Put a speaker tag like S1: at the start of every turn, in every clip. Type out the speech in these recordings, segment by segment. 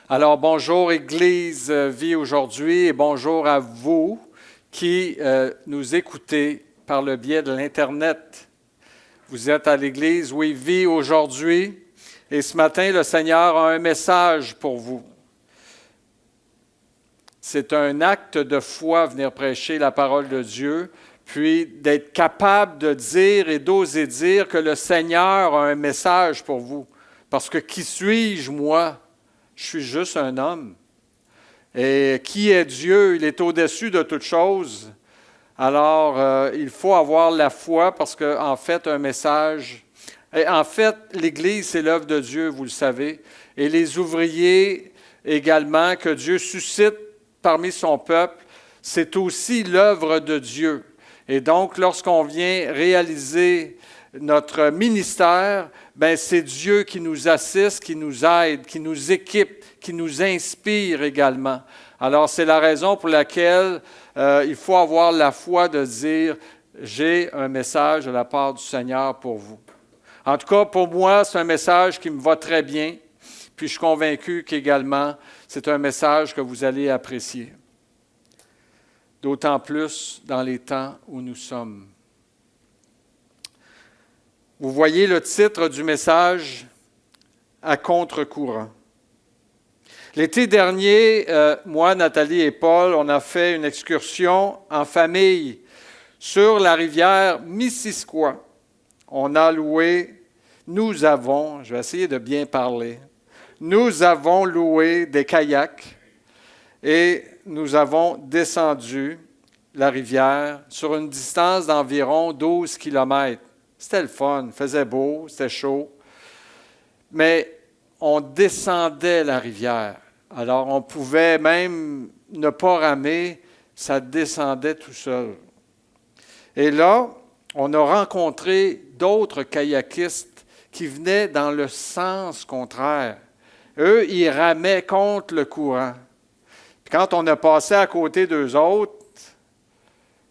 S1: Alors, bonjour Église Vie aujourd'hui et bonjour à vous qui nous écoutez par le biais de l'Internet. Vous êtes à l'Église Vie aujourd'hui et ce matin, le Seigneur a un message pour vous. C'est un acte de foi venir prêcher la parole de Dieu, puis d'être capable de dire et d'oser dire que le Seigneur a un message pour vous. Parce que qui suis-je, moi? Je suis juste un homme. Et qui est Dieu? Il est au-dessus de toutes choses. Alors, il faut avoir la foi parce qu'en fait, un message... Et en fait, l'Église, c'est l'œuvre de Dieu, vous le savez. Et les ouvriers également que Dieu suscite parmi son peuple, c'est aussi l'œuvre de Dieu. Et donc, lorsqu'on vient réaliser notre ministère, c'est Dieu qui nous assiste, qui nous aide, qui nous équipe, qui nous inspire également. Alors, c'est la raison pour laquelle il faut avoir la foi de dire « J'ai un message de la part du Seigneur pour vous ». En tout cas, pour moi, c'est un message qui me va très bien, puis je suis convaincu qu'également, c'est un message que vous allez apprécier. D'autant plus dans les temps où nous sommes. Vous voyez le titre du message « À contre-courant ». L'été dernier, moi, Nathalie et Paul, on a fait une excursion en famille sur la rivière Missisquoi. Nous avons, je vais essayer de bien parler, nous avons loué des kayaks et nous avons descendu la rivière sur une distance d'environ 12 kilomètres. C'était le fun, il faisait beau, c'était chaud, mais on descendait la rivière. Alors, on pouvait même ne pas ramer, ça descendait tout seul. Et là, on a rencontré d'autres kayakistes qui venaient dans le sens contraire. Eux, ils ramaient contre le courant. Puis quand on a passé à côté d'eux autres,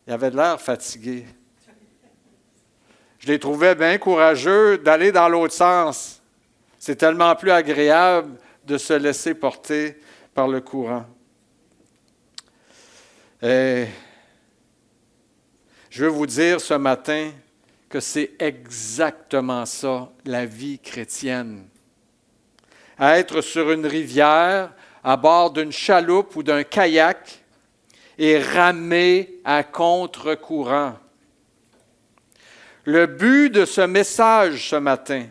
S1: ils avaient de l'air fatigués. Je les trouvais bien courageux d'aller dans l'autre sens. C'est tellement plus agréable de se laisser porter par le courant. Et je veux vous dire ce matin que c'est exactement ça, la vie chrétienne. Être sur une rivière, à bord d'une chaloupe ou d'un kayak et ramer à contre-courant. Le but de ce message ce matin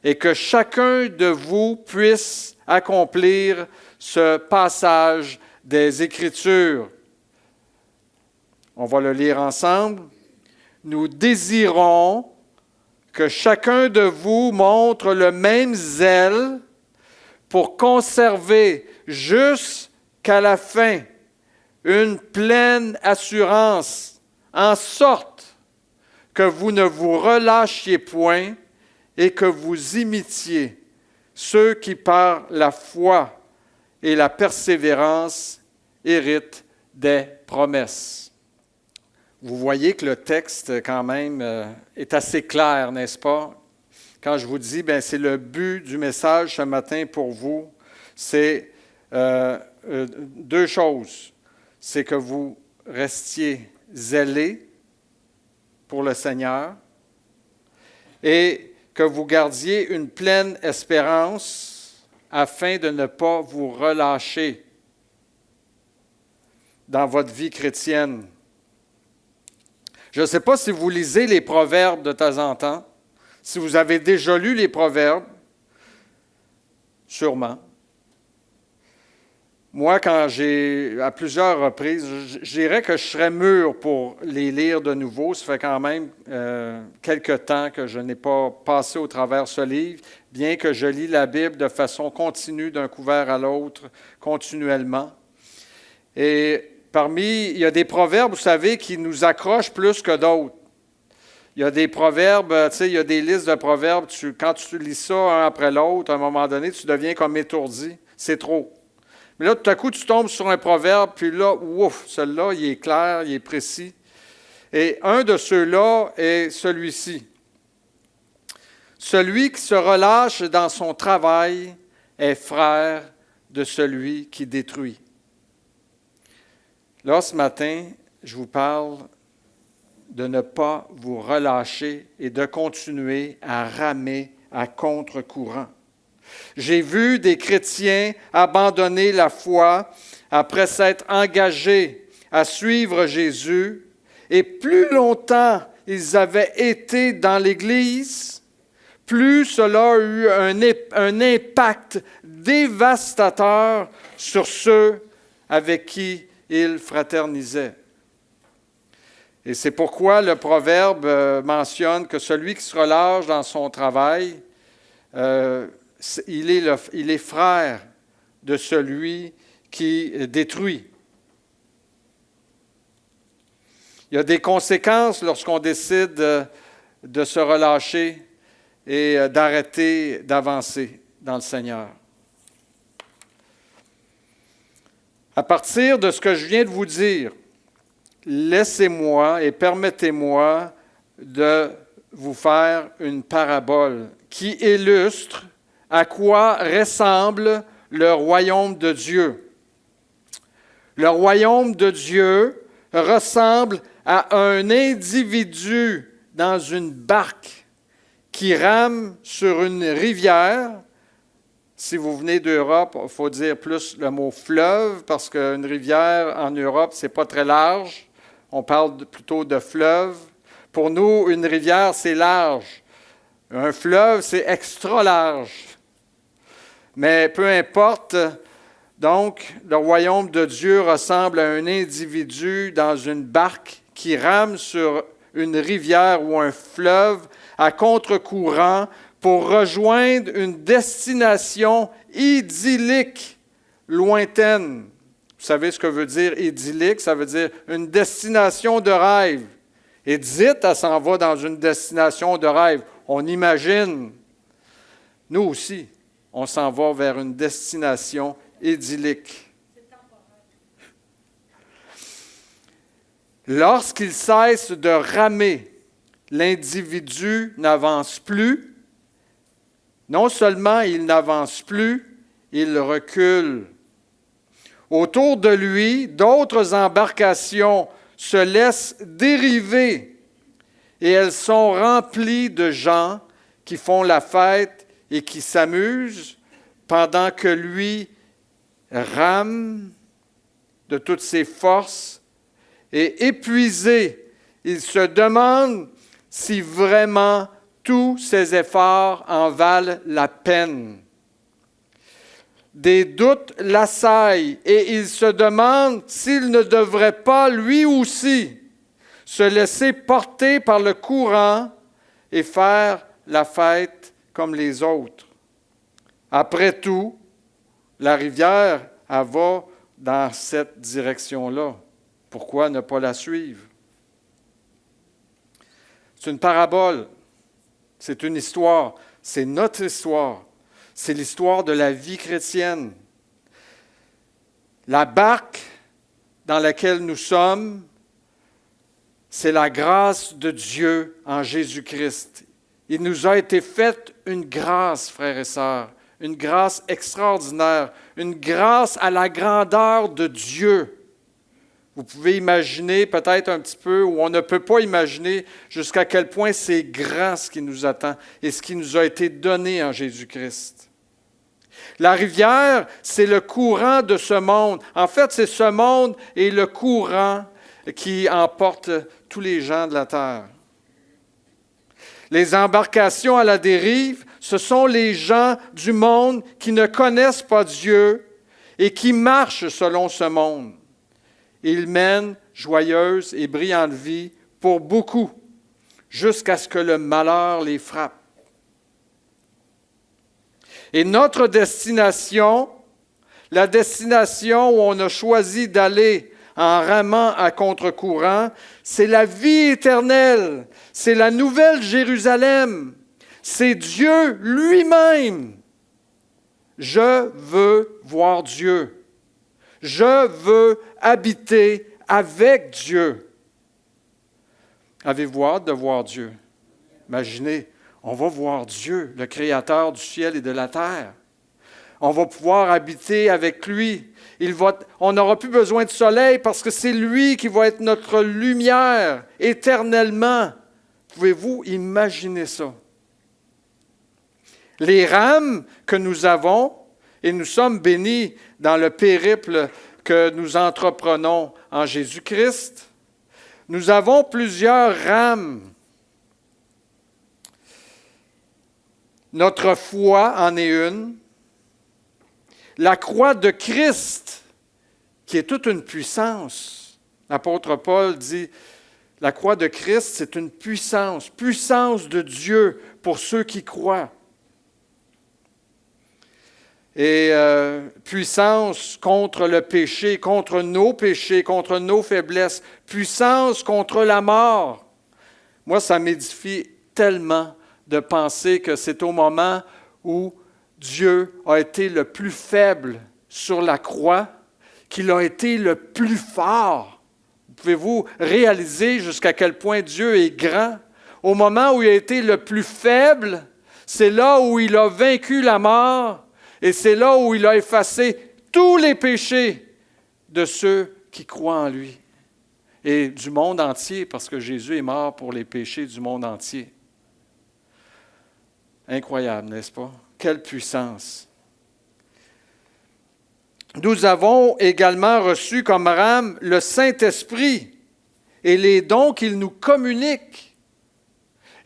S1: est que chacun de vous puisse accomplir ce passage des Écritures. On va le lire ensemble. Nous désirons que chacun de vous montre le même zèle pour conserver jusqu'à la fin une pleine assurance, en sorte que vous ne vous relâchiez point et que vous imitiez ceux qui, par la foi et la persévérance, héritent des promesses. Vous voyez que le texte, quand même, est assez clair, n'est-ce pas? Quand je vous dis, c'est le but du message ce matin pour vous, c'est deux choses. C'est que vous restiez zélés pour le Seigneur et que vous gardiez une pleine espérance afin de ne pas vous relâcher dans votre vie chrétienne. Je ne sais pas si vous lisez les proverbes de temps en temps, si vous avez déjà lu les proverbes, sûrement. Moi, à plusieurs reprises, je dirais que je serais mûr pour les lire de nouveau. Ça fait quand même quelque temps que je n'ai pas passé au travers ce livre, bien que je lis la Bible de façon continue, d'un couvert à l'autre, continuellement. Et il y a des proverbes, vous savez, qui nous accrochent plus que d'autres. Il y a des proverbes, il y a des listes de proverbes, quand tu lis ça un après l'autre, à un moment donné, tu deviens comme étourdi. C'est trop. Mais là, tout à coup, tu tombes sur un proverbe, puis là, ouf, celui-là, il est clair, il est précis. Et un de ceux-là est celui-ci. Celui qui se relâche dans son travail est frère de celui qui détruit. Là, ce matin, je vous parle de ne pas vous relâcher et de continuer à ramer à contre-courant. J'ai vu des chrétiens abandonner la foi après s'être engagés à suivre Jésus, et plus longtemps ils avaient été dans l'Église, plus cela a eu un impact dévastateur sur ceux avec qui ils fraternisaient. Et c'est pourquoi le proverbe mentionne que celui qui se relâche dans son travail, il est frère de celui qui détruit. Il y a des conséquences lorsqu'on décide de se relâcher et d'arrêter d'avancer dans le Seigneur. À partir de ce que je viens de vous dire, laissez-moi et permettez-moi de vous faire une parabole qui illustre à quoi ressemble le royaume de Dieu. Le royaume de Dieu ressemble à un individu dans une barque qui rame sur une rivière. Si vous venez d'Europe, il faut dire plus le mot fleuve, parce qu'une rivière en Europe, ce n'est pas très large. On parle plutôt de fleuve. Pour nous, une rivière, c'est large. Un fleuve, c'est extra large. Mais peu importe, donc, le royaume de Dieu ressemble à un individu dans une barque qui rame sur une rivière ou un fleuve à contre-courant pour rejoindre une destination idyllique, lointaine. Vous savez ce que veut dire idyllique? Ça veut dire une destination de rêve. Edith, elle s'en va dans une destination de rêve. On imagine. Nous aussi, on s'en va vers une destination idyllique. Lorsqu'il cesse de ramer, l'individu n'avance plus. Non seulement il n'avance plus, il recule. Autour de lui, d'autres embarcations se laissent dériver et elles sont remplies de gens qui font la fête et qui s'amusent pendant que lui rame de toutes ses forces et épuisé, il se demande si vraiment tous ses efforts en valent la peine. Des doutes l'assaillent et il se demande s'il ne devrait pas, lui aussi, se laisser porter par le courant et faire la fête comme les autres. Après tout, la rivière, elle va dans cette direction-là. Pourquoi ne pas la suivre? C'est une parabole, c'est une histoire, c'est notre histoire, c'est l'histoire de la vie chrétienne. La barque dans laquelle nous sommes, c'est la grâce de Dieu en Jésus-Christ. Il nous a été faite une grâce, frères et sœurs, une grâce extraordinaire, une grâce à la grandeur de Dieu. Vous pouvez imaginer peut-être un petit peu, ou on ne peut pas imaginer jusqu'à quel point c'est grand ce qui nous attend et ce qui nous a été donné en Jésus-Christ. La rivière, c'est le courant de ce monde. En fait, c'est ce monde et le courant qui emporte tous les gens de la terre. Les embarcations à la dérive, ce sont les gens du monde qui ne connaissent pas Dieu et qui marchent selon ce monde. Ils mènent joyeuse et brillante vie pour beaucoup, jusqu'à ce que le malheur les frappe. Et notre destination, la destination où on a choisi d'aller en ramant à contre-courant, c'est la vie éternelle, c'est la nouvelle Jérusalem, c'est Dieu lui-même. Je veux voir Dieu. Je veux habiter avec Dieu. Avez-vous hâte de voir Dieu? Imaginez, on va voir Dieu, le Créateur du ciel et de la terre. On va pouvoir habiter avec lui. On n'aura plus besoin de soleil parce que c'est lui qui va être notre lumière éternellement. Pouvez-vous imaginer ça? Les rames que nous avons, et nous sommes bénis dans le périple que nous entreprenons en Jésus-Christ, nous avons plusieurs rames. Notre foi en est une. La croix de Christ, qui est toute une puissance. L'apôtre Paul dit, la croix de Christ, c'est une puissance de Dieu pour ceux qui croient. Et puissance contre le péché, contre nos faiblesses, puissance contre la mort. Moi, ça m'édifie tellement de penser que c'est au moment où Dieu a été le plus faible sur la croix, qu'il a été le plus fort. Pouvez-vous réaliser jusqu'à quel point Dieu est grand? Au moment où il a été le plus faible, c'est là où il a vaincu la mort et c'est là où il a effacé tous les péchés de ceux qui croient en lui et du monde entier, parce que Jésus est mort pour les péchés du monde entier. Incroyable, n'est-ce pas? Quelle puissance! Nous avons également reçu comme rame le Saint-Esprit et les dons qu'il nous communique.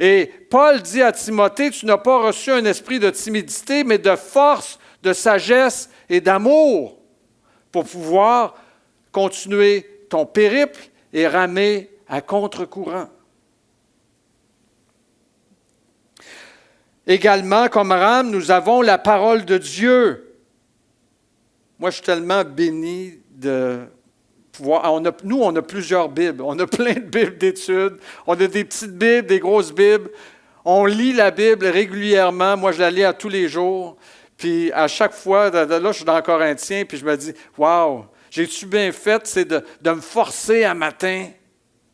S1: Et Paul dit à Timothée, tu n'as pas reçu un esprit de timidité, mais de force, de sagesse et d'amour pour pouvoir continuer ton périple et ramer à contre-courant. Également, comme rame, nous avons la parole de Dieu. Moi, je suis tellement béni de pouvoir... Nous, on a plusieurs Bibles. On a plein de Bibles d'études. On a des petites Bibles, des grosses Bibles. On lit la Bible régulièrement. Moi, je la lis à tous les jours. Puis, à chaque fois, là, je suis dans Corinthiens, puis je me dis, « Wow, j'ai-tu bien fait, c'est de me forcer à matin. »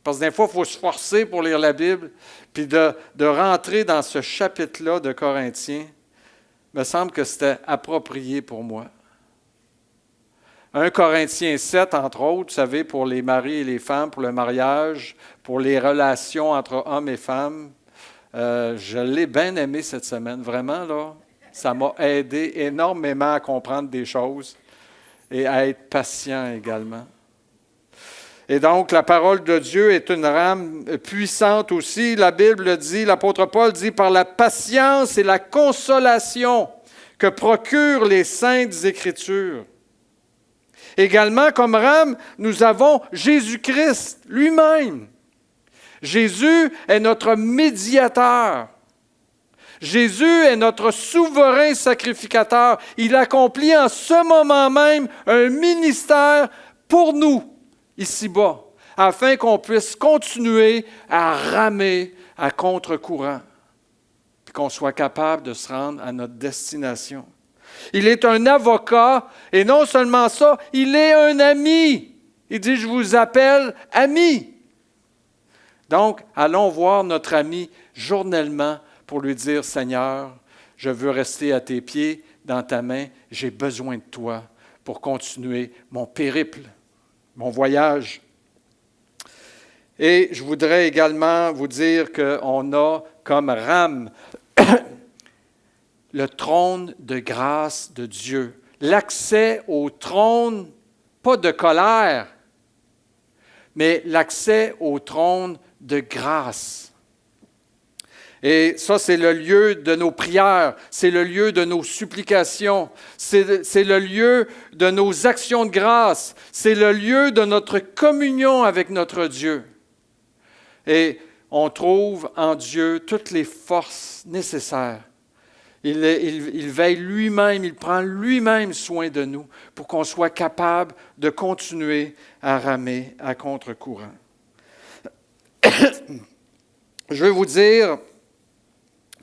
S1: Parce que des fois, il faut se forcer pour lire la Bible. Puis de rentrer dans ce chapitre-là de Corinthiens, il me semble que c'était approprié pour moi. 1 Corinthiens 7, entre autres, vous savez, pour les maris et les femmes, pour le mariage, pour les relations entre hommes et femmes. Je l'ai bien aimé cette semaine, vraiment, là. Ça m'a aidé énormément à comprendre des choses et à être patient également. Et donc, la parole de Dieu est une rame puissante aussi. La Bible dit, l'apôtre Paul dit, par la patience et la consolation que procurent les saintes Écritures. Également, comme rame, nous avons Jésus-Christ lui-même. Jésus est notre médiateur. Jésus est notre souverain sacrificateur. Il accomplit en ce moment même un ministère pour nous, ici-bas, afin qu'on puisse continuer à ramer à contre-courant, puis qu'on soit capable de se rendre à notre destination. Il est un avocat, et non seulement ça, il est un ami. Il dit, je vous appelle ami. Donc, allons voir notre ami journellement pour lui dire, Seigneur, je veux rester à tes pieds, dans ta main, j'ai besoin de toi pour continuer mon périple, mon voyage. Et je voudrais également vous dire qu'on a comme rame le trône de grâce de Dieu. L'accès au trône, pas de colère, mais l'accès au trône de grâce. Et ça, c'est le lieu de nos prières, c'est le lieu de nos supplications, c'est le lieu de nos actions de grâce, c'est le lieu de notre communion avec notre Dieu. Et on trouve en Dieu toutes les forces nécessaires. Il veille lui-même, il prend lui-même soin de nous pour qu'on soit capable de continuer à ramer à contre-courant. Je vais vous dire,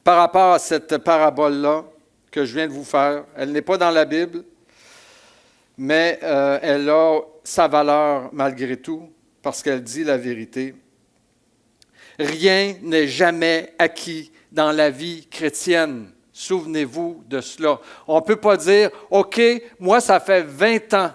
S1: par rapport à cette parabole-là que je viens de vous faire, elle n'est pas dans la Bible, mais elle a sa valeur malgré tout, parce qu'elle dit la vérité. Rien n'est jamais acquis dans la vie chrétienne. Souvenez-vous de cela. On ne peut pas dire, OK, moi, ça fait 20 ans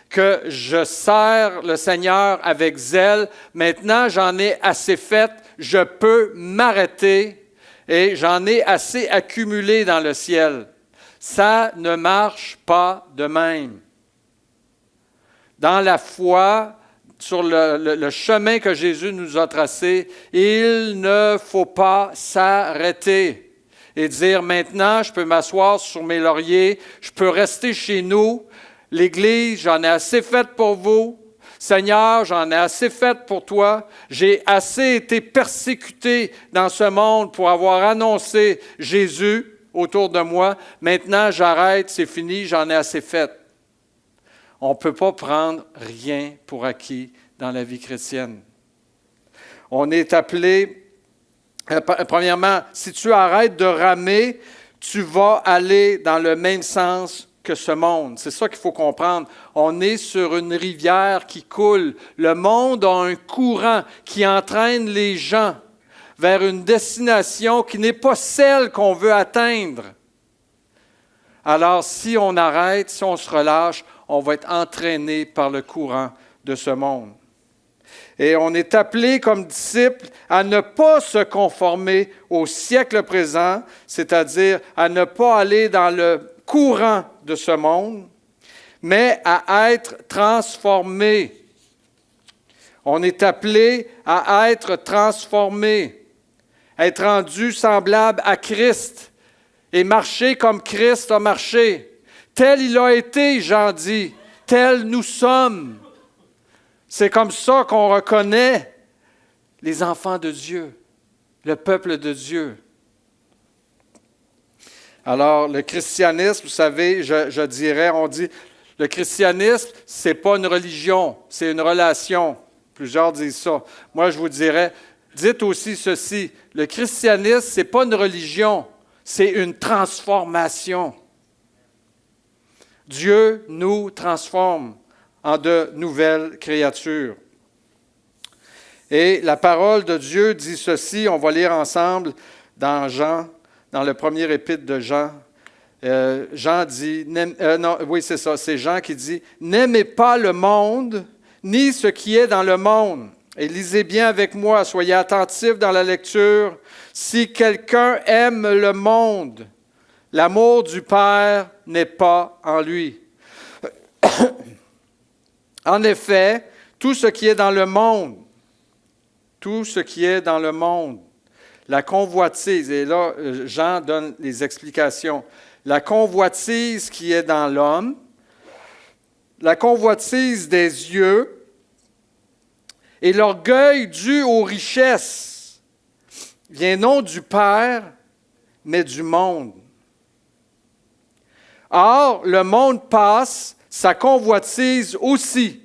S1: que je sers le Seigneur avec zèle. Maintenant, j'en ai assez fait. Je peux m'arrêter et j'en ai assez accumulé dans le ciel. Ça ne marche pas de même. Dans la foi, sur le chemin que Jésus nous a tracé, il ne faut pas s'arrêter et dire maintenant, je peux m'asseoir sur mes lauriers, je peux rester chez nous. L'Église, j'en ai assez fait pour vous. Seigneur, j'en ai assez fait pour toi. J'ai assez été persécuté dans ce monde pour avoir annoncé Jésus autour de moi. Maintenant, j'arrête, c'est fini, j'en ai assez fait. On ne peut pas prendre rien pour acquis dans la vie chrétienne. On est appelé, premièrement, si tu arrêtes de ramer, tu vas aller dans le même sens que ce monde. C'est ça qu'il faut comprendre. On est sur une rivière qui coule. Le monde a un courant qui entraîne les gens vers une destination qui n'est pas celle qu'on veut atteindre. Alors, si on arrête, si on se relâche, on va être entraîné par le courant de ce monde. Et on est appelé comme disciples à ne pas se conformer au siècle présent, c'est-à-dire à ne pas aller dans le courant de ce monde, mais à être transformé. On est appelé à être transformé, être rendu semblable à Christ et marcher comme Christ a marché. Tel il a été, Jean dit, tel nous sommes. C'est comme ça qu'on reconnaît les enfants de Dieu, le peuple de Dieu. Alors, le christianisme, vous savez, je dirais, on dit, le christianisme, ce n'est pas une religion, c'est une relation. Plusieurs disent ça. Moi, je vous dirais, dites aussi ceci, le christianisme, ce n'est pas une religion, c'est une transformation. Dieu nous transforme en de nouvelles créatures. Et la parole de Dieu dit ceci, on va lire ensemble dans Jean, dans le premier épître de Jean. Jean dit, c'est Jean qui dit, « N'aimez pas le monde, ni ce qui est dans le monde. » Et lisez bien avec moi, soyez attentifs dans la lecture. « Si quelqu'un aime le monde, l'amour du Père n'est pas en lui. » En effet, tout ce qui est dans le monde, la convoitise, et là, Jean donne les explications, la convoitise qui est dans l'homme, la convoitise des yeux et l'orgueil dû aux richesses vient non du Père, mais du monde. Or, le monde passe, sa convoitise aussi,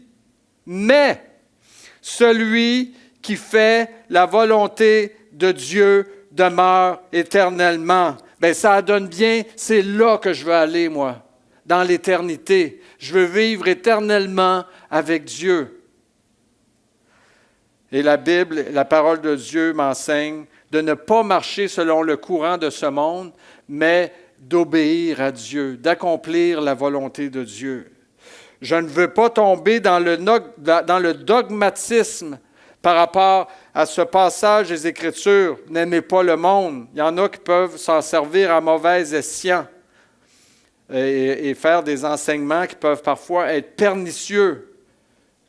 S1: mais celui qui fait la volonté de Dieu demeure éternellement. Bien, ça donne bien, c'est là que je veux aller, moi, dans l'éternité. Je veux vivre éternellement avec Dieu. Et la Bible, la parole de Dieu m'enseigne de ne pas marcher selon le courant de ce monde, mais d'obéir à Dieu, d'accomplir la volonté de Dieu. Je ne veux pas tomber dans le dogmatisme par rapport à ce passage des Écritures. N'aimez pas le monde. Il y en a qui peuvent s'en servir à mauvais escient et faire des enseignements qui peuvent parfois être pernicieux.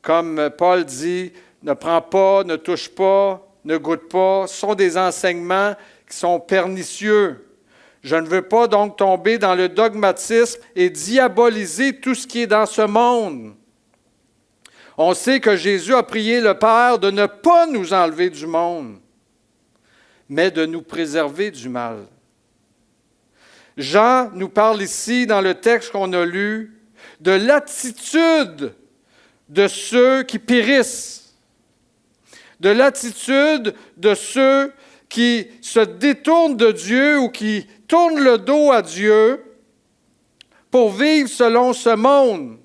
S1: Comme Paul dit, ne prends pas, ne touche pas, ne goûte pas. Ce sont des enseignements qui sont pernicieux. Je ne veux pas donc tomber dans le dogmatisme et diaboliser tout ce qui est dans ce monde. On sait que Jésus a prié le Père de ne pas nous enlever du monde, mais de nous préserver du mal. Jean nous parle ici, dans le texte qu'on a lu, de l'attitude de ceux qui périssent, de l'attitude de ceux qui se détournent de Dieu ou qui tournent le dos à Dieu pour vivre selon ce monde.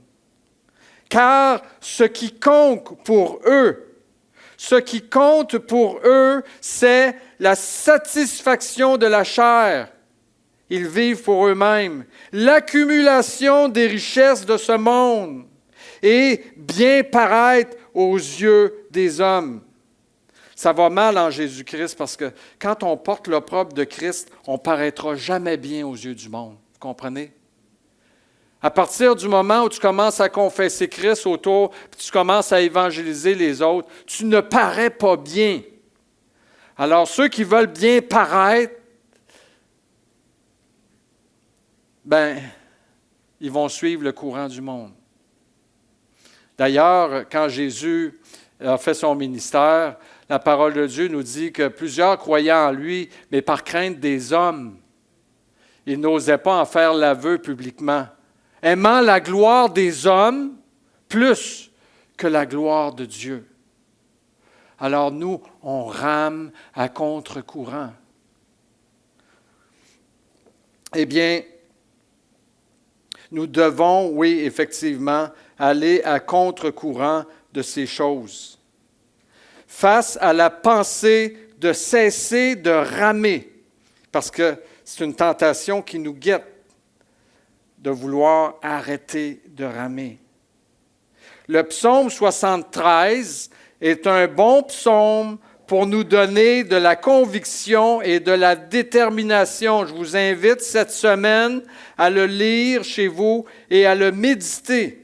S1: Car ce qui compte pour eux, c'est la satisfaction de la chair Ils vivent pour eux-mêmes. L'accumulation des richesses de ce monde et bien paraître aux yeux des hommes. Ça va mal en Jésus-Christ parce que quand on porte l'opprobre de Christ, on ne paraîtra jamais bien aux yeux du monde. Vous comprenez? À partir du moment où tu commences à confesser Christ autour, puis tu commences à évangéliser les autres, tu ne parais pas bien. Alors, ceux qui veulent bien paraître, ils vont suivre le courant du monde. D'ailleurs, quand Jésus a fait son ministère, la parole de Dieu nous dit que plusieurs croyaient en lui, mais par crainte des hommes, ils n'osaient pas en faire l'aveu publiquement, aimant la gloire des hommes plus que la gloire de Dieu. Alors nous, on rame à contre-courant. Eh bien, nous devons, oui, effectivement, aller à contre-courant de ces choses. Face à la pensée de cesser de ramer, parce que c'est une tentation qui nous guette de vouloir arrêter de ramer. Le psaume 73 est un bon psaume pour nous donner de la conviction et de la détermination. Je vous invite cette semaine à le lire chez vous et à le méditer.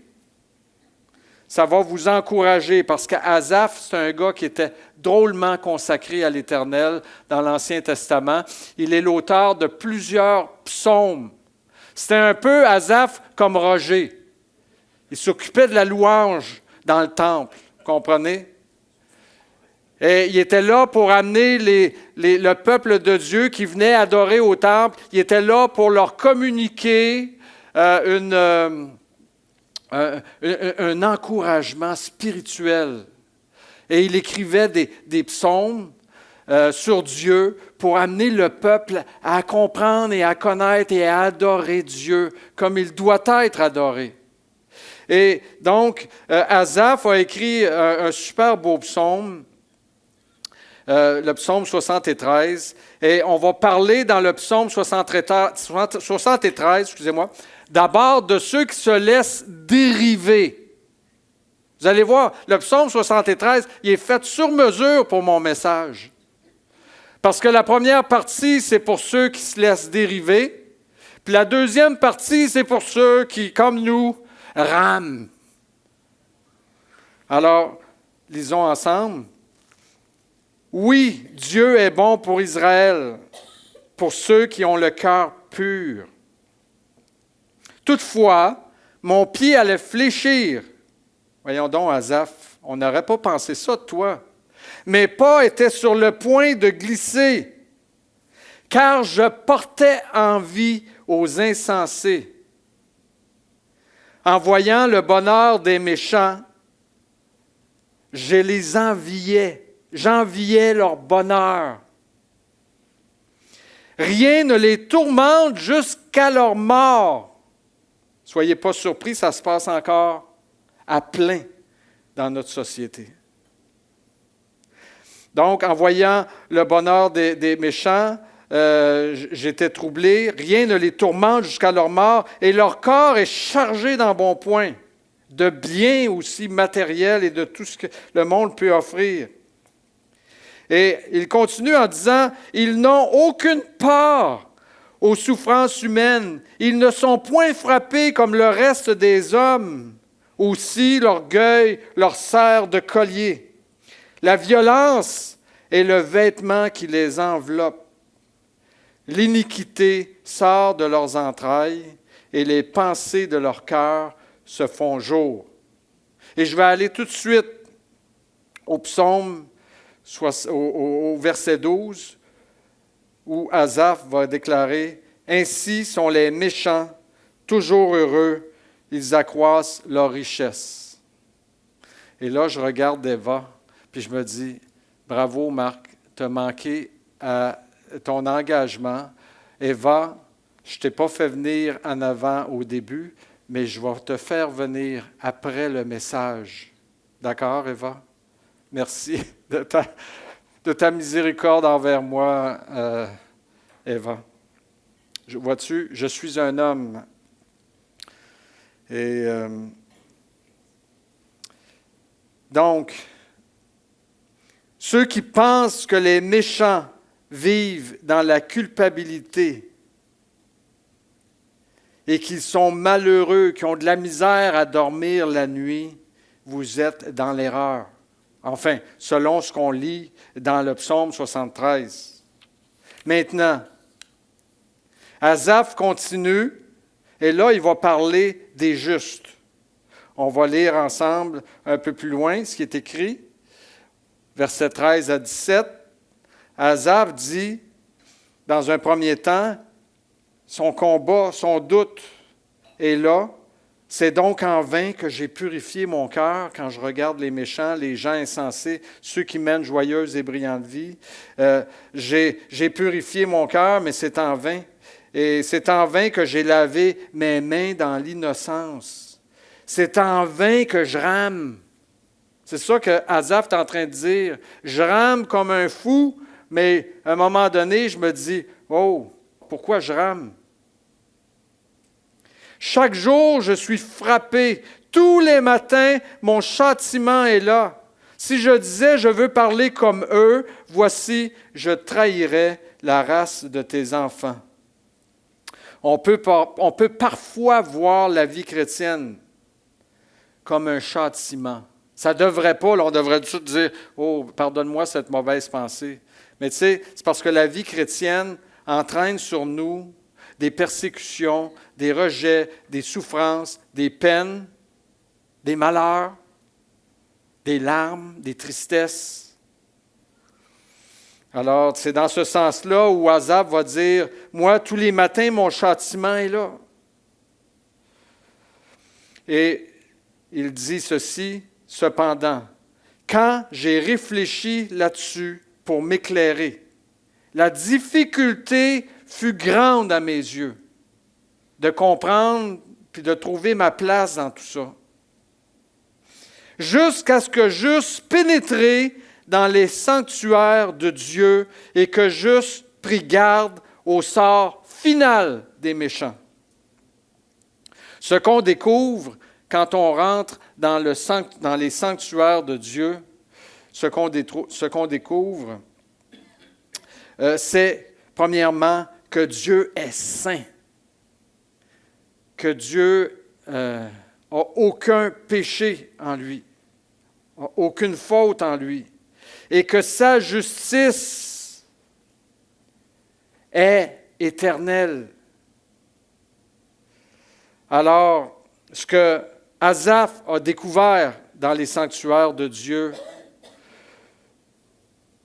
S1: Ça va vous encourager parce qu'Asaph, c'est un gars qui était drôlement consacré à l'Éternel dans l'Ancien Testament. Il est l'auteur de plusieurs psaumes. C'était un peu Asaph comme Roger. Il s'occupait de la louange dans le temple, vous comprenez? Et il était là pour amener le peuple de Dieu qui venait adorer au temple. Il était là pour leur communiquer un encouragement spirituel. Et il écrivait des psaumes sur Dieu pour amener le peuple à comprendre et à connaître et à adorer Dieu comme il doit être adoré. Et donc, Asaph a écrit un super beau psaume, le psaume 73, et on va parler dans le psaume 73, d'abord de ceux qui se laissent dériver. Vous allez voir, le psaume 73, il est fait sur mesure pour mon message. Parce que la première partie, c'est pour ceux qui se laissent dériver, puis la deuxième partie, c'est pour ceux qui, comme nous, rament. Alors, lisons ensemble. Oui, Dieu est bon pour Israël, pour ceux qui ont le cœur pur. Toutefois, mon pied allait fléchir. Voyons donc, Asaph, on n'aurait pas pensé ça de toi. Mes pas étaient sur le point de glisser, car je portais envie aux insensés. En voyant le bonheur des méchants, je les enviais. J'enviais leur bonheur. Rien ne les tourmente jusqu'à leur mort. Soyez pas surpris, ça se passe encore à plein dans notre société. Donc, en voyant le bonheur des méchants, j'étais troublé. Rien ne les tourmente jusqu'à leur mort et leur corps est chargé d'embonpoint, de biens aussi matériels et de tout ce que le monde peut offrir. Et il continue en disant, « Ils n'ont aucune part aux souffrances humaines. Ils ne sont point frappés comme le reste des hommes. Aussi, l'orgueil leur sert de collier. La violence est le vêtement qui les enveloppe. L'iniquité sort de leurs entrailles et les pensées de leur cœur se font jour. » Et je vais aller tout de suite au psaume, au verset 12, où Asaph va déclarer « Ainsi sont les méchants, toujours heureux, ils accroissent leur richesse. » Et là, je regarde Eva, puis je me dis « Bravo, Marc, tu as manqué à ton engagement. Eva, je ne t'ai pas fait venir en avant au début, mais je vais te faire venir après le message. D'accord, Eva? Merci de ta miséricorde envers moi, Eva. Vois-tu, je suis un homme. Et donc, ceux qui pensent que les méchants vivent dans la culpabilité et qu'ils sont malheureux, qui ont de la misère à dormir la nuit, vous êtes dans l'erreur. Enfin, selon ce qu'on lit dans le psaume 73. Maintenant, Asaph continue, et là, il va parler des justes. On va lire ensemble un peu plus loin ce qui est écrit, versets 13 à 17. Asaph dit, dans un premier temps, son combat, son doute est là. C'est donc en vain que j'ai purifié mon cœur quand je regarde les méchants, les gens insensés, ceux qui mènent joyeuse et brillante vie. J'ai purifié mon cœur, mais c'est en vain. Et c'est en vain que j'ai lavé mes mains dans l'innocence. C'est en vain que je rame. C'est ça que Asaph est en train de dire. Je rame comme un fou, mais à un moment donné, je me dis, oh, pourquoi je rame? Chaque jour, je suis frappé. Tous les matins, mon châtiment est là. Si je disais, je veux parler comme eux, voici, je trahirais la race de tes enfants. On peut parfois voir la vie chrétienne comme un châtiment. Ça ne devrait pas, là, on devrait tout dire, oh, pardonne-moi cette mauvaise pensée. Mais tu sais, c'est parce que la vie chrétienne entraîne sur nous des persécutions, des rejets, des souffrances, des peines, des malheurs, des larmes, des tristesses. Alors, c'est dans ce sens-là où Asaph va dire, « Moi, tous les matins, mon châtiment est là. » Et il dit ceci, « Cependant, quand j'ai réfléchi là-dessus pour m'éclairer, la difficulté fut grande à mes yeux de comprendre puis de trouver ma place dans tout ça. Jusqu'à ce que j'eusse pénétré dans les sanctuaires de Dieu et que j'eusse pris garde au sort final des méchants. » Ce qu'on découvre quand on rentre dans les sanctuaires de Dieu, ce qu'on découvre, c'est premièrement que Dieu est saint, que Dieu n'a aucun péché en lui, n'a aucune faute en lui, et que sa justice est éternelle. Alors, ce que Asaph a découvert dans les sanctuaires de Dieu,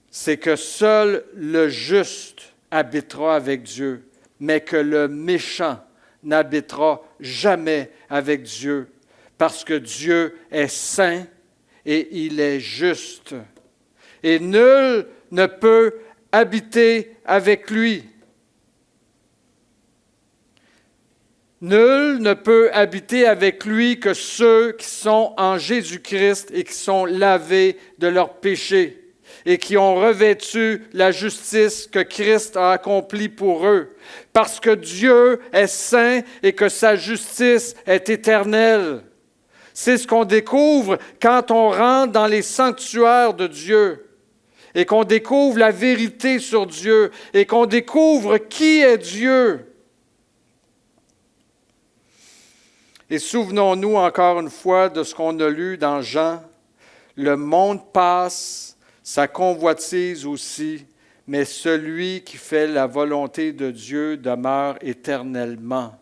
S1: c'est que seul le juste habitera avec Dieu, mais que le méchant n'habitera jamais avec Dieu, parce que Dieu est saint et il est juste. Et nul ne peut habiter avec lui. Nul ne peut habiter avec lui que ceux qui sont en Jésus-Christ et qui sont lavés de leurs péchés et qui ont revêtu la justice que Christ a accomplie pour eux, parce que Dieu est saint et que sa justice est éternelle. C'est ce qu'on découvre quand on rentre dans les sanctuaires de Dieu et qu'on découvre la vérité sur Dieu et qu'on découvre qui est Dieu. Et souvenons-nous encore une fois de ce qu'on a lu dans Jean. Le monde passe, sa convoitise aussi, mais celui qui fait la volonté de Dieu demeure éternellement.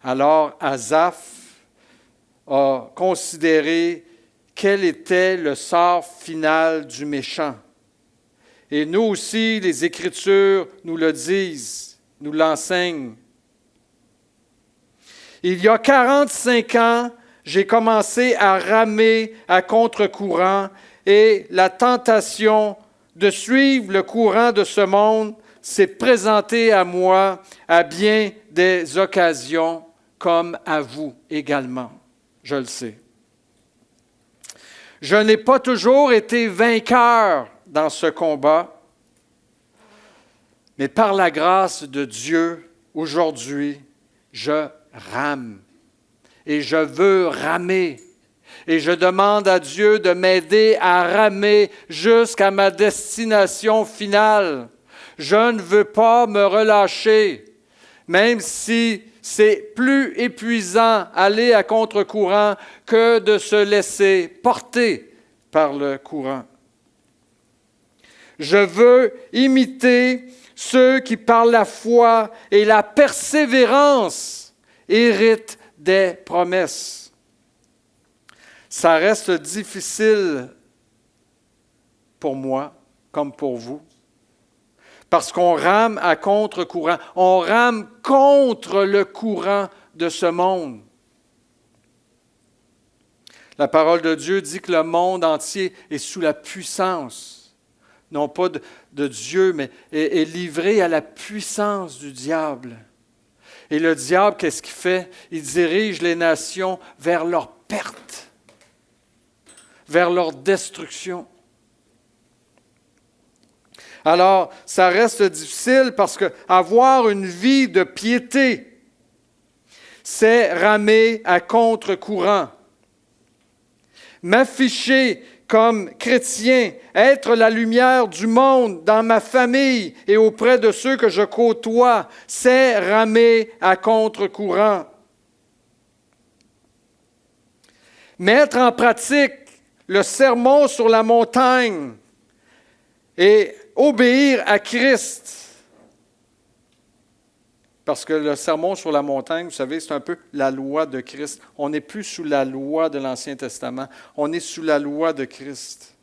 S1: Alors Asaph a considéré quel était le sort final du méchant. Et nous aussi, les Écritures nous le disent, nous l'enseignent. Il y a 45 ans, j'ai commencé à ramer à contre-courant et la tentation de suivre le courant de ce monde s'est présentée à moi à bien des occasions, comme à vous également, je le sais. Je n'ai pas toujours été vainqueur dans ce combat, Mais par la grâce de Dieu, aujourd'hui, je rame. Et je veux ramer. Et je demande à Dieu de m'aider à ramer jusqu'à ma destination finale. Je ne veux pas me relâcher, même si c'est plus épuisant aller à contre-courant que de se laisser porter par le courant. Je veux imiter ceux qui, par la foi et la persévérance, héritent des promesses. Ça reste difficile pour moi, comme pour vous, parce qu'on rame à contre-courant. On rame contre le courant de ce monde. La parole de Dieu dit que le monde entier est sous la puissance, non pas de Dieu, mais est livré à la puissance du diable. Et le diable, qu'est-ce qu'il fait? Il dirige les nations vers leur perte, vers leur destruction. Alors, ça reste difficile parce que avoir une vie de piété, c'est ramer à contre-courant. M'afficher comme chrétien, être la lumière du monde dans ma famille et auprès de ceux que je côtoie, c'est ramer à contre-courant. Mettre en pratique le sermon sur la montagne et obéir à Christ. Parce que le sermon sur la montagne, vous savez, c'est un peu la loi de Christ. On n'est plus sous la loi de l'Ancien Testament. On est sous la loi de Christ.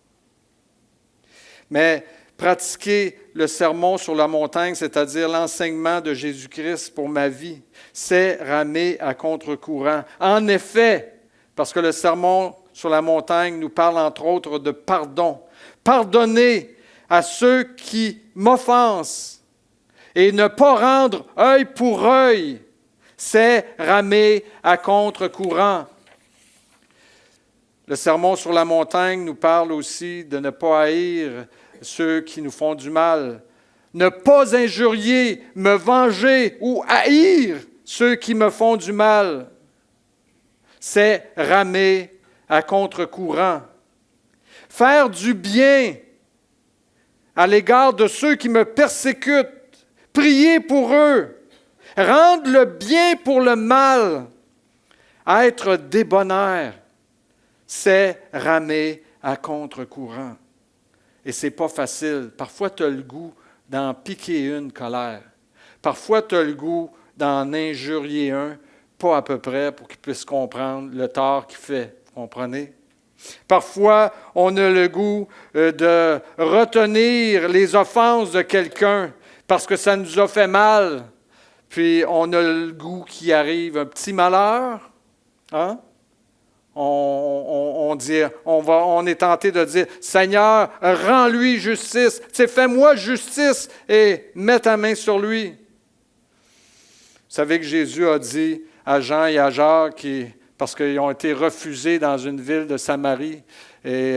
S1: Mais pratiquer le sermon sur la montagne, c'est-à-dire l'enseignement de Jésus-Christ pour ma vie, c'est ramer à contre-courant. En effet, parce que le sermon sur la montagne nous parle entre autres de pardon. Pardonner à ceux qui m'offensent. Et ne pas rendre œil pour œil, c'est ramer à contre-courant. Le sermon sur la montagne nous parle aussi de ne pas haïr ceux qui nous font du mal. Ne pas injurier, me venger ou haïr ceux qui me font du mal. C'est ramer à contre-courant. Faire du bien à l'égard de ceux qui me persécutent. Prier pour eux, rendre le bien pour le mal, être débonnaire, c'est ramer à contre-courant. Et ce n'est pas facile. Parfois, tu as le goût d'en piquer une colère. Parfois, tu as le goût d'en injurier un, pas à peu près, pour qu'il puisse comprendre le tort qu'il fait. Vous comprenez? Parfois, on a le goût de retenir les offenses de quelqu'un, parce que ça nous a fait mal, puis on a le goût qu'il arrive un petit malheur. Hein? On est tenté de dire, « Seigneur, rends-lui justice. Fais-moi justice et mets ta main sur lui. » Vous savez que Jésus a dit à Jean et à Jacques, parce qu'ils ont été refusés dans une ville de Samarie, et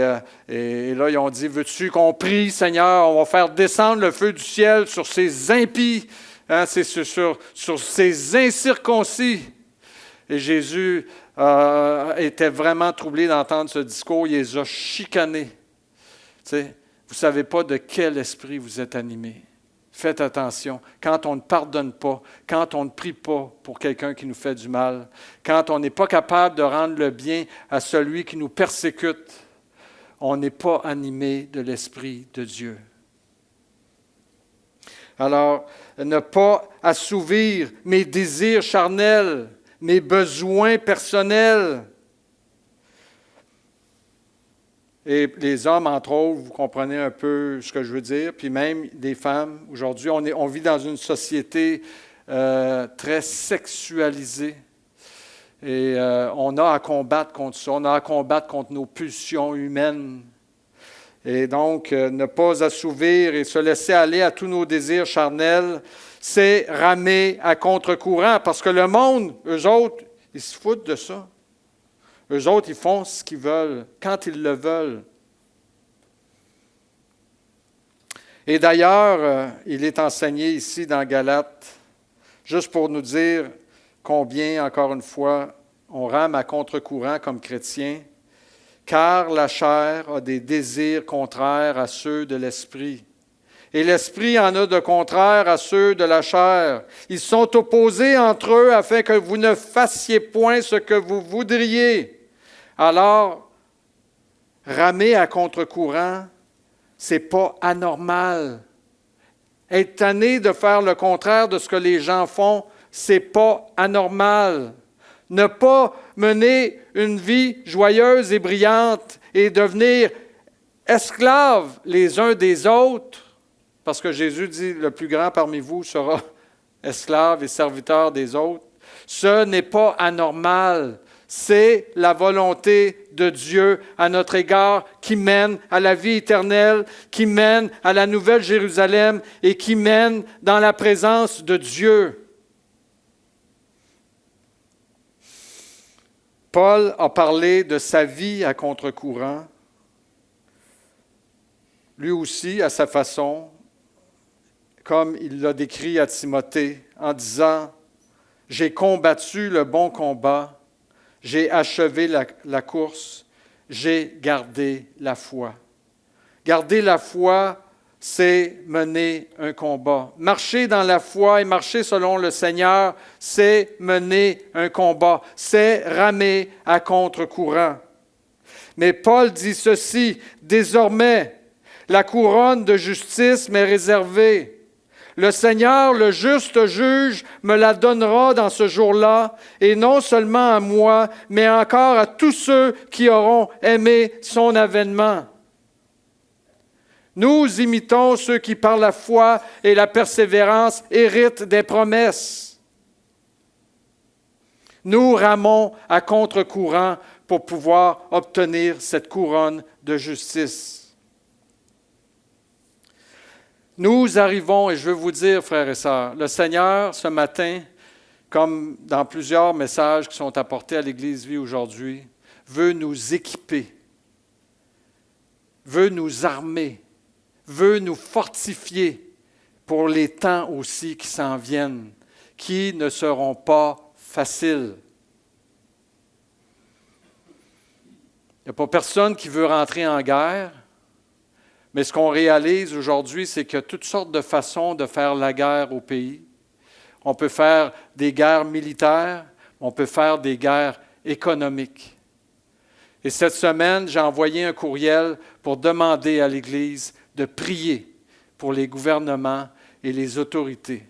S1: là, ils ont dit, « Veux-tu qu'on prie, Seigneur? On va faire descendre le feu du ciel sur ces impies, hein, c'est sur ces incirconcis. » Et Jésus était vraiment troublé d'entendre ce discours. Il les a chicanés. Vous ne savez pas de quel esprit vous êtes animés. Faites attention. Quand on ne pardonne pas, quand on ne prie pas pour quelqu'un qui nous fait du mal, quand on n'est pas capable de rendre le bien à celui qui nous persécute, on n'est pas animé de l'Esprit de Dieu. Alors, ne pas assouvir mes désirs charnels, mes besoins personnels. Et les hommes, entre autres, vous comprenez un peu ce que je veux dire, puis même des femmes. Aujourd'hui, on vit dans une société très sexualisée. Et on a à combattre contre ça, on a à combattre contre nos pulsions humaines. Et donc, ne pas assouvir et se laisser aller à tous nos désirs charnels, c'est ramer à contre-courant. Parce que le monde, eux autres, ils se foutent de ça. Eux autres, ils font ce qu'ils veulent, quand ils le veulent. Et d'ailleurs, il est enseigné ici dans Galates, juste pour nous dire combien, encore une fois, on rame à contre-courant comme chrétien, car la chair a des désirs contraires à ceux de l'esprit. Et l'esprit en a de contraires à ceux de la chair. Ils sont opposés entre eux afin que vous ne fassiez point ce que vous voudriez. Alors, ramer à contre-courant, c'est pas anormal. Être tanné de faire le contraire de ce que les gens font, c'est pas anormal. Ne pas mener une vie joyeuse et brillante et devenir esclaves les uns des autres, parce que Jésus dit, le plus grand parmi vous sera esclave et serviteur des autres. Ce n'est pas anormal. C'est la volonté de Dieu à notre égard qui mène à la vie éternelle, qui mène à la nouvelle Jérusalem et qui mène dans la présence de Dieu. Paul a parlé de sa vie à contre-courant, lui aussi à sa façon, comme il l'a décrit à Timothée, en disant « J'ai combattu le bon combat, j'ai achevé la course, j'ai gardé la foi. » Garder la foi, c'est mener un combat. Marcher dans la foi et marcher selon le Seigneur, c'est mener un combat, c'est ramer à contre-courant. Mais Paul dit ceci, « Désormais, la couronne de justice m'est réservée. Le Seigneur, le juste juge, me la donnera dans ce jour-là, et non seulement à moi, mais encore à tous ceux qui auront aimé son avènement. » Nous imitons ceux qui, par la foi et la persévérance, héritent des promesses. Nous ramons à contre-courant pour pouvoir obtenir cette couronne de justice. Nous arrivons, et je veux vous dire, frères et sœurs, le Seigneur, ce matin, comme dans plusieurs messages qui sont apportés à l'Église Vie aujourd'hui, veut nous équiper, veut nous armer, veut nous fortifier pour les temps aussi qui s'en viennent, qui ne seront pas faciles. Il n'y a pas personne qui veut rentrer en guerre, mais ce qu'on réalise aujourd'hui, c'est qu'il y a toutes sortes de façons de faire la guerre au pays. On peut faire des guerres militaires, on peut faire des guerres économiques. Et cette semaine, j'ai envoyé un courriel pour demander à l'Église de prier pour les gouvernements et les autorités,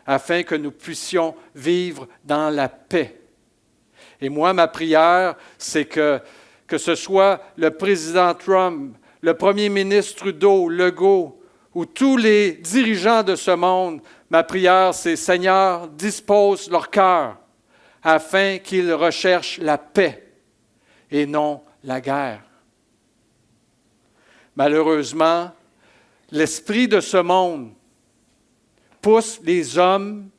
S1: afin que nous puissions vivre dans la paix. Et moi, ma prière, c'est que ce soit le président Trump, le premier ministre Trudeau, Legault, ou tous les dirigeants de ce monde, ma prière, c'est « Seigneur, dispose leur cœur afin qu'ils recherchent la paix et non la guerre. » Malheureusement, l'esprit de ce monde pousse les hommes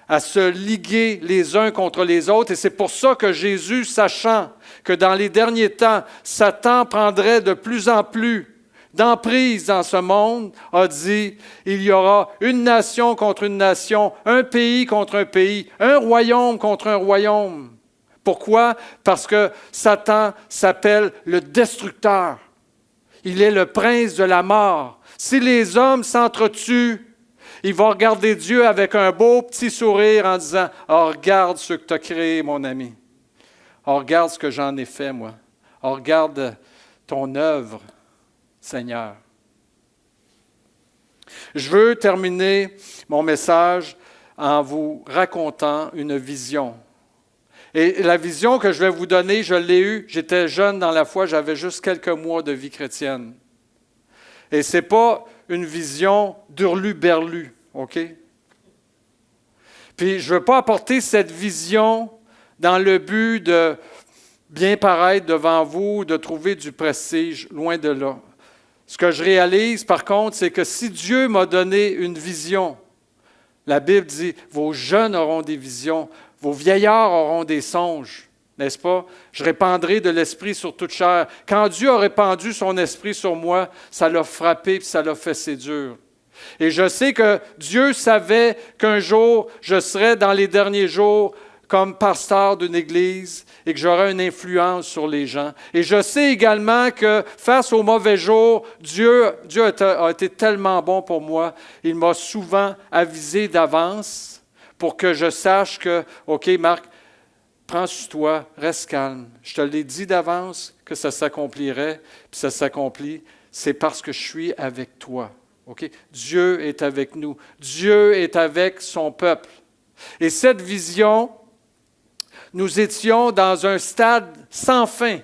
S1: à se liguer les uns contre les autres. Et c'est pour ça que Jésus, sachant que dans les derniers temps, Satan prendrait de plus en plus d'emprise dans ce monde, a dit, il y aura une nation contre une nation, un pays contre un pays, un royaume contre un royaume. Pourquoi? Parce que Satan s'appelle le destructeur. Il est le prince de la mort. Si les hommes s'entretuent, il va regarder Dieu avec un beau petit sourire en disant « Oh, regarde ce que tu as créé, mon ami. Oh, regarde ce que j'en ai fait, moi. Oh, regarde ton œuvre, Seigneur. » Je veux terminer mon message en vous racontant une vision. Et la vision que je vais vous donner, je l'ai eue, j'étais jeune dans la foi, j'avais juste quelques mois de vie chrétienne. Et ce n'est pas une vision d'hurlu-berlu, OK? Puis je ne veux pas apporter cette vision dans le but de bien paraître devant vous, de trouver du prestige, loin de là. Ce que je réalise, par contre, c'est que si Dieu m'a donné une vision, la Bible dit, vos jeunes auront des visions, vos vieillards auront des songes. n'est-ce pas? Je répandrai de l'Esprit sur toute chair. Quand Dieu a répandu son Esprit sur moi, ça l'a frappé et ça l'a fait séduire. Et je sais que Dieu savait qu'un jour, je serais dans les derniers jours comme pasteur d'une église et que j'aurais une influence sur les gens. Et je sais également que face aux mauvais jours, Dieu a été tellement bon pour moi. Il m'a souvent avisé d'avance pour que je sache que, OK, Marc, prends sur toi, reste calme. Je te l'ai dit d'avance que ça s'accomplirait, puis ça s'accomplit. C'est parce que je suis avec toi. OK? Dieu est avec nous. Dieu est avec son peuple. Et cette vision, nous étions dans un stade sans fin,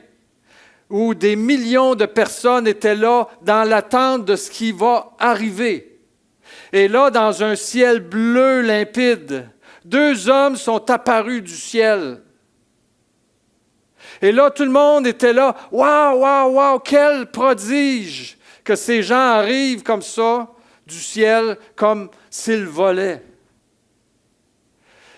S1: où des millions de personnes étaient là dans l'attente de ce qui va arriver. Et là, dans un ciel bleu limpide, 2 hommes sont apparus du ciel. Et là, tout le monde était là. « Wow, wow, wow, quel prodige! » Que ces gens arrivent comme ça, du ciel, comme s'ils volaient.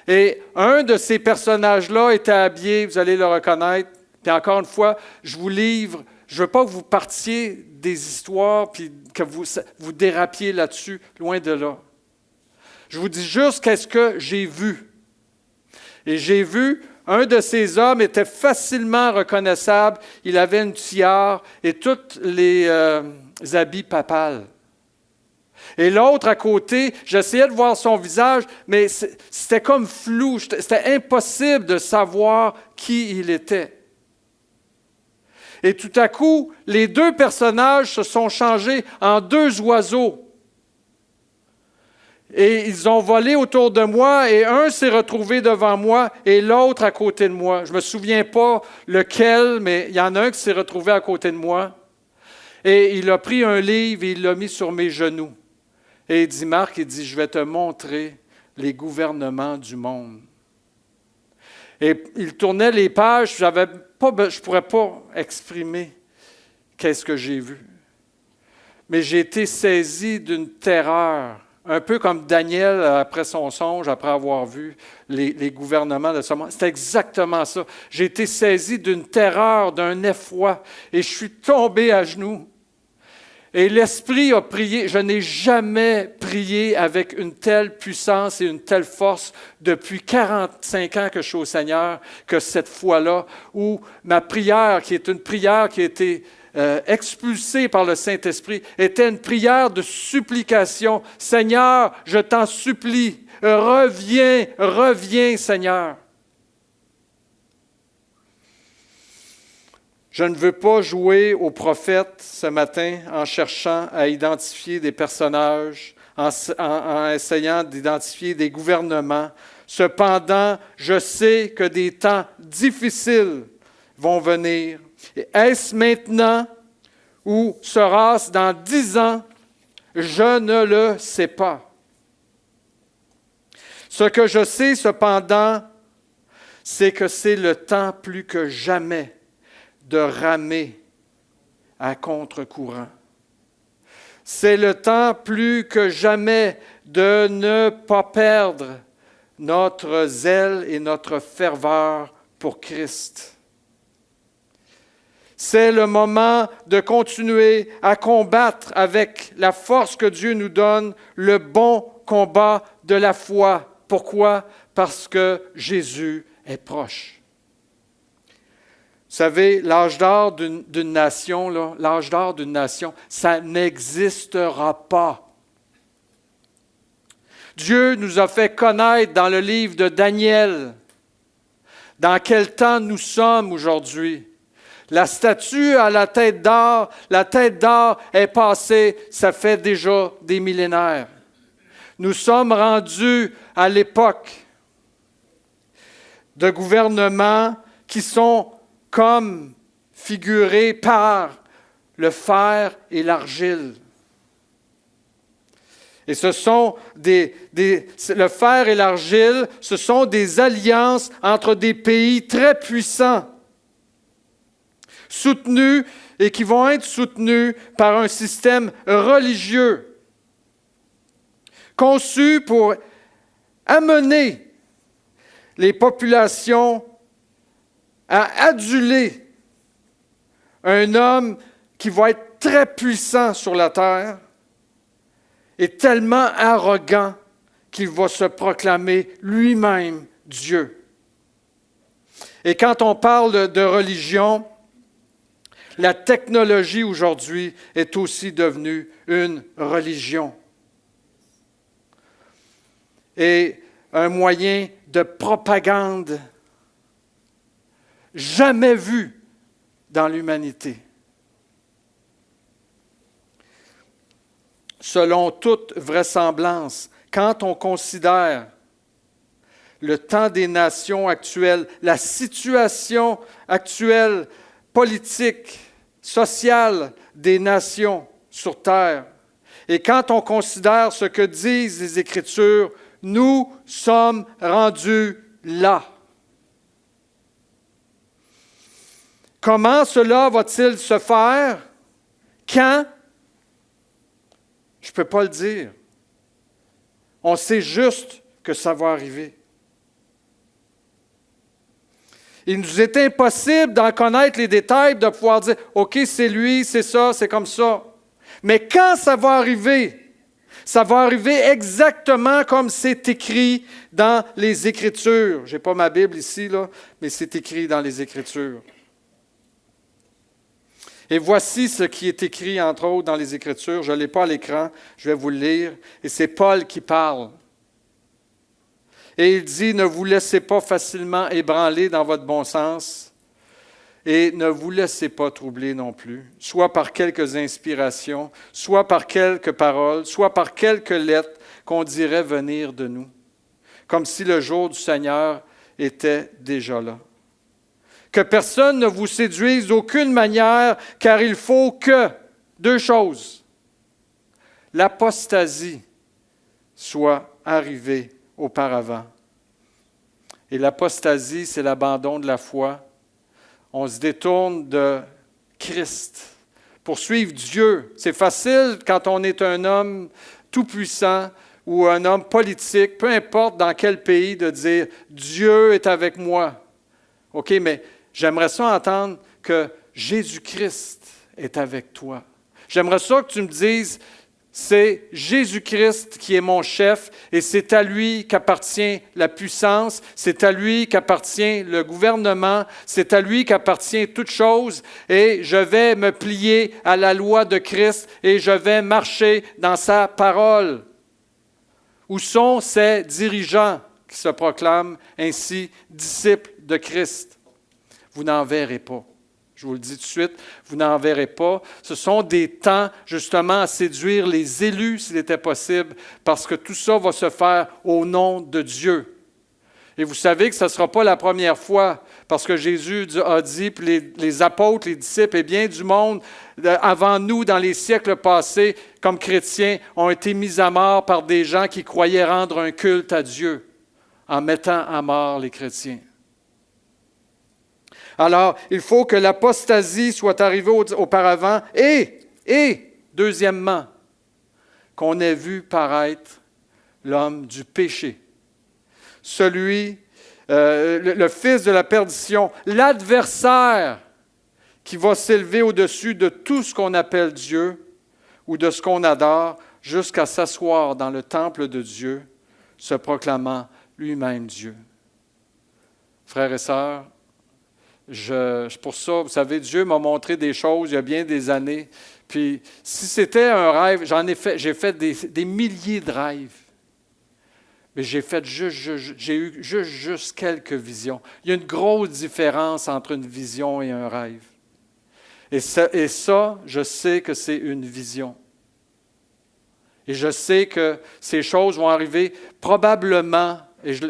S1: Et un de ces personnages-là était habillé, vous allez le reconnaître. Puis encore une fois, je vous livre, je ne veux pas que vous partiez des histoires puis que vous dérapiez là-dessus, loin de là. Je vous dis juste qu'est-ce que j'ai vu. Et j'ai vu, un de ces hommes était facilement reconnaissable. Il avait une tiare et tous les habits papales. Et l'autre à côté, j'essayais de voir son visage, mais c'était comme flou. C'était impossible de savoir qui il était. Et tout à coup, les 2 personnages se sont changés en 2 oiseaux. Et ils ont volé autour de moi, et un s'est retrouvé devant moi, et l'autre à côté de moi. Je ne me souviens pas lequel, mais il y en a un qui s'est retrouvé à côté de moi. Et il a pris un livre et il l'a mis sur mes genoux. Et il dit, Marc, il dit, je vais te montrer les gouvernements du monde. Et il tournait les pages, je ne pourrais pas exprimer qu'est-ce que j'ai vu. Mais j'ai été saisi d'une terreur, un peu comme Daniel après son songe, après avoir vu les gouvernements de ce monde. C'est exactement ça. J'ai été saisi d'une terreur, d'un effroi, et je suis tombé à genoux. Et l'Esprit a prié. Je n'ai jamais prié avec une telle puissance et une telle force depuis 45 ans que je suis au Seigneur que cette fois-là, où ma prière, qui est une prière qui a été expulsée par le Saint-Esprit, était une prière de supplication. Seigneur, je t'en supplie, reviens, reviens, Seigneur. Je ne veux pas jouer au prophète ce matin en cherchant à identifier des personnages, en essayant d'identifier des gouvernements. Cependant, je sais que des temps difficiles vont venir. Et est-ce maintenant ou sera-ce dans 10 ans? Je ne le sais pas. Ce que je sais cependant, c'est que c'est le temps plus que jamais de ramer à contre-courant. C'est le temps plus que jamais de ne pas perdre notre zèle et notre ferveur pour Christ. C'est le moment de continuer à combattre avec la force que Dieu nous donne le bon combat de la foi. Pourquoi? Parce que Jésus est proche. Vous savez, l'âge d'or d'une nation, là, l'âge d'or d'une nation, ça n'existera pas. Dieu nous a fait connaître dans le livre de Daniel dans quel temps nous sommes aujourd'hui. La statue à la tête d'or est passée, ça fait déjà des millénaires. Nous sommes rendus à l'époque de gouvernements qui sont comme figurés par le fer et l'argile. Et ce sont le fer et l'argile, ce sont des alliances entre des pays très puissants, soutenus et qui vont être soutenus par un système religieux, conçu pour amener les populations à aduler un homme qui va être très puissant sur la terre et tellement arrogant qu'il va se proclamer lui-même Dieu. Et quand on parle de religion, la technologie aujourd'hui est aussi devenue une religion. Et un moyen de propagande jamais vu dans l'humanité. Selon toute vraisemblance, quand on considère le temps des nations actuelles, la situation actuelle politique, sociale des nations sur terre, et quand on considère ce que disent les Écritures, nous sommes rendus là. Comment cela va-t-il se faire? Quand? Je ne peux pas le dire. On sait juste que ça va arriver. Il nous est impossible d'en connaître les détails, de pouvoir dire « OK, c'est lui, c'est ça, c'est comme ça ». Mais quand ça va arriver exactement comme c'est écrit dans les Écritures. Je n'ai pas ma Bible ici, là, mais c'est écrit dans les Écritures. Et voici ce qui est écrit, entre autres, dans les Écritures. Je ne l'ai pas à l'écran, je vais vous le lire. Et c'est Paul qui parle. Et il dit, « Ne vous laissez pas facilement ébranler dans votre bon sens et ne vous laissez pas troubler non plus, soit par quelques inspirations, soit par quelques paroles, soit par quelques lettres qu'on dirait venir de nous, comme si le jour du Seigneur était déjà là. Que personne ne vous séduise d'aucune manière, car il faut que, deux choses, l'apostasie soit arrivée auparavant. Et l'apostasie, c'est l'abandon de la foi. On se détourne de Christ pour suivre Dieu. C'est facile quand on est un homme tout-puissant ou un homme politique, peu importe dans quel pays, de dire « Dieu est avec moi ». OK, mais j'aimerais ça entendre que Jésus-Christ est avec toi. J'aimerais ça que tu me dises « C'est Jésus-Christ qui est mon chef et c'est à lui qu'appartient la puissance, c'est à lui qu'appartient le gouvernement, c'est à lui qu'appartient toute chose et je vais me plier à la loi de Christ et je vais marcher dans sa parole. » Où sont ces dirigeants qui se proclament ainsi disciples de Christ? Vous n'en verrez pas. Je vous le dis tout de suite, vous n'en verrez pas. Ce sont des temps, justement, à séduire les élus, s'il était possible, parce que tout ça va se faire au nom de Dieu. Et vous savez que ce ne sera pas la première fois, parce que Jésus a dit, puis les apôtres, les disciples et bien du monde, avant nous, dans les siècles passés, comme chrétiens, ont été mis à mort par des gens qui croyaient rendre un culte à Dieu, en mettant à mort les chrétiens. Alors, il faut que l'apostasie soit arrivée auparavant et, deuxièmement, qu'on ait vu paraître l'homme du péché. Celui, le fils de la perdition, l'adversaire qui va s'élever au-dessus de tout ce qu'on appelle Dieu ou de ce qu'on adore jusqu'à s'asseoir dans le temple de Dieu, se proclamant lui-même Dieu. Frères et sœurs, pour ça, vous savez, Dieu m'a montré des choses il y a bien des années. Puis, si c'était un rêve, j'ai fait des milliers de rêves. Mais j'ai eu juste quelques visions. Il y a une grosse différence entre une vision et un rêve. Et ça, je sais que c'est une vision. Et je sais que ces choses vont arriver probablement. Et je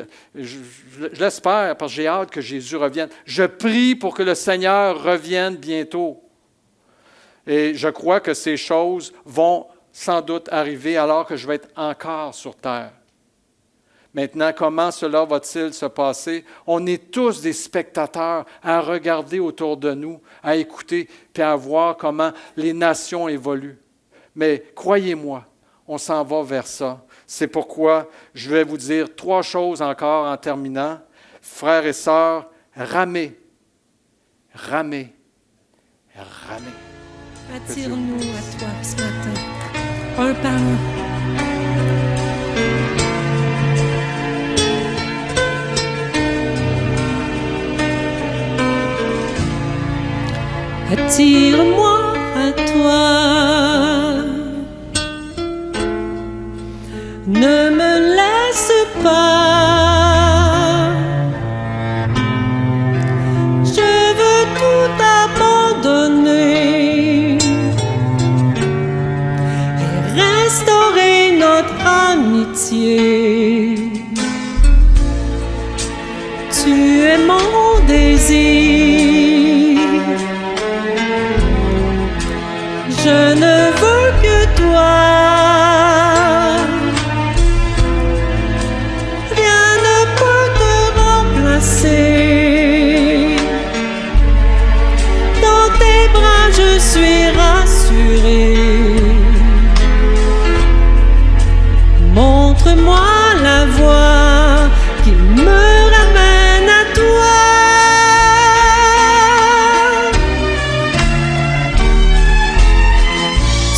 S1: l'espère, parce que j'ai hâte que Jésus revienne. Je prie pour que le Seigneur revienne bientôt. Et je crois que ces choses vont sans doute arriver alors que je vais être encore sur terre. Maintenant, comment cela va-t-il se passer? On est tous des spectateurs à regarder autour de nous, à écouter, puis à voir comment les nations évoluent. Mais croyez-moi, on s'en va vers ça. C'est pourquoi je vais vous dire 3 choses encore en terminant. Frères et sœurs, ramez ramer, ramer.
S2: Attire-nous à toi ce matin, un par un. Attire-moi à toi, ne me laisse pas, je veux tout abandonner et restaurer notre amitié. Tu es mon désir, je ne veux que toi, rien ne peut te remplacer. Dans tes bras je suis rassurée. Montre-moi la voie qui me ramène à toi.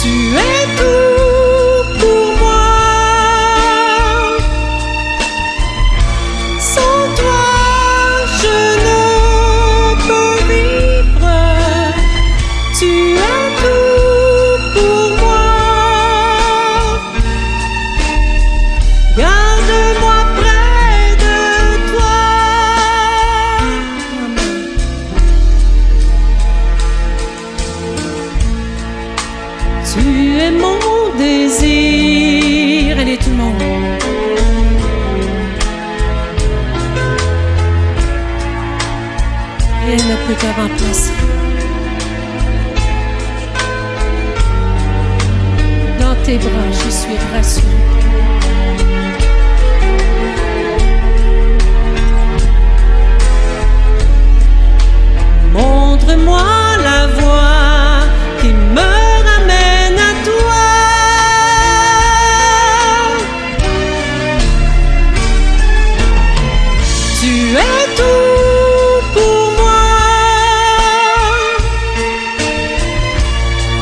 S2: Tu es tout pour moi, sans toi je ne peux vivre. Tu es tout pour moi, garde-moi près de toi. Tu es mon désir. Allez tout le monde. Rien ne peut te remplacer. Dans tes bras, je suis rassurée. Montre-moi la voie qui me ramène à toi. Tu es tout pour moi,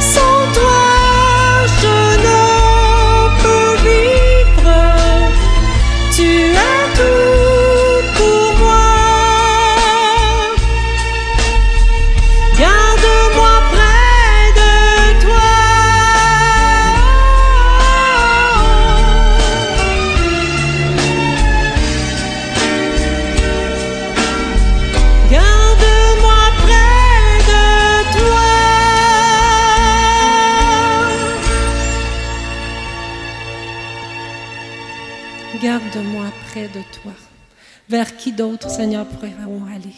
S2: sans toi je ne peux vivre. Tu es tout pour moi, garde-moi près de toi. Garde-moi près de toi. Garde-moi près de toi. Vers qui d'autre, Seigneur, pourrions aller?